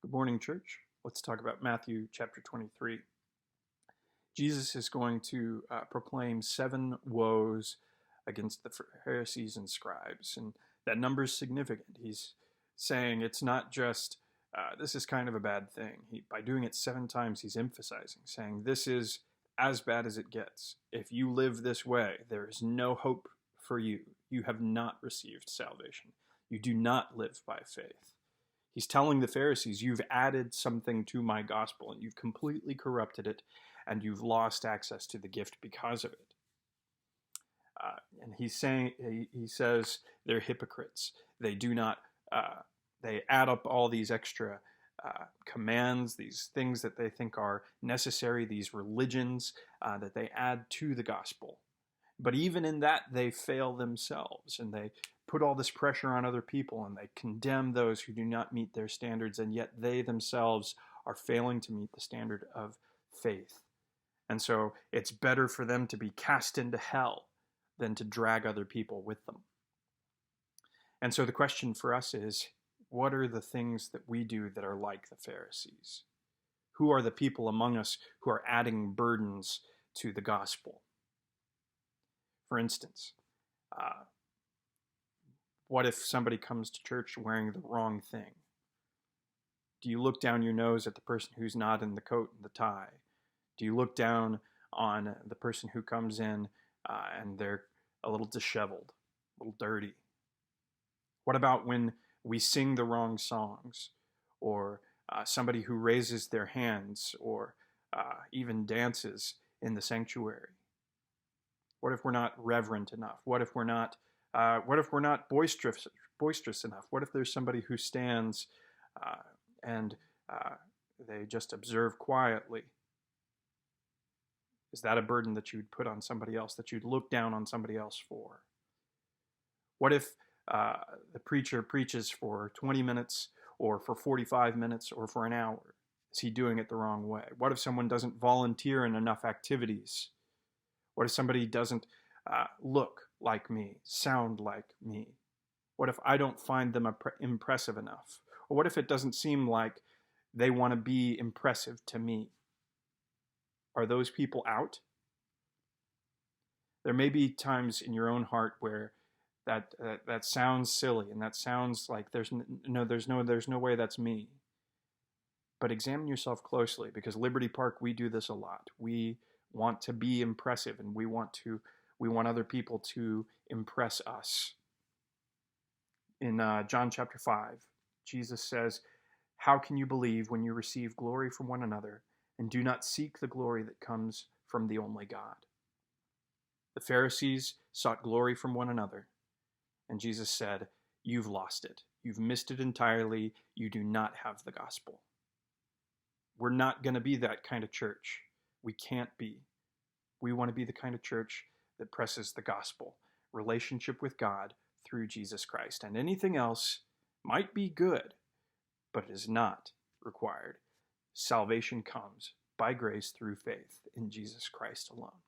Good morning, church. Let's talk about Matthew chapter 23. Jesus is going to proclaim 7 woes against the Pharisees and scribes, and that number is significant. He's saying it's not just this is kind of a bad thing. By doing it 7 times, he's emphasizing, saying this is as bad as it gets. If you live this way, there is no hope for you. You have not received salvation. You do not live by faith. He's telling the Pharisees, you've added something to my gospel and you've completely corrupted it and you've lost access to the gift because of it. And he says they're hypocrites. They do not, they add up all these extra commands, these things that they think are necessary, these religions that they add to the gospel. But even in that, they fail themselves, and they put all this pressure on other people, and they condemn those who do not meet their standards, and yet they themselves are failing to meet the standard of faith. And so it's better for them to be cast into hell than to drag other people with them. And so the question for us is, what are the things that we do that are like the Pharisees? Who are the people among us who are adding burdens to the gospel? For instance, what if somebody comes to church wearing the wrong thing? Do you look down your nose at the person who's not in the coat and the tie? Do you look down on the person who comes in and they're a little disheveled, a little dirty? What about when we sing the wrong songs, or somebody who raises their hands, or even dances in the sanctuary? What if we're not reverent enough? What if we're not boisterous enough? What if there's somebody who stands and they just observe quietly? Is that a burden that you'd put on somebody else, that you'd look down on somebody else for? What if the preacher preaches for 20 minutes or for 45 minutes or for an hour? Is he doing it the wrong way? What if someone doesn't volunteer in enough activities? What if somebody doesn't look like me, sound like me? What if I don't find them impressive enough? Or what if it doesn't seem like they want to be impressive to me? Are those people out? There may be times in your own heart where that sounds silly, and that sounds like there's no way that's me. But examine yourself closely, because Liberty Park, we do this a lot. We want to be impressive, and we want other people to impress us. In John chapter 5, Jesus says, "How can you believe when you receive glory from one another and do not seek the glory that comes from the only God?" The Pharisees sought glory from one another, and Jesus said, "You've lost it. You've missed it entirely. You do not have the gospel." We're not going to be that kind of church. We can't be. We want to be the kind of church that presses the gospel, relationship with God through Jesus Christ. And anything else might be good, but it is not required. Salvation comes by grace through faith in Jesus Christ alone.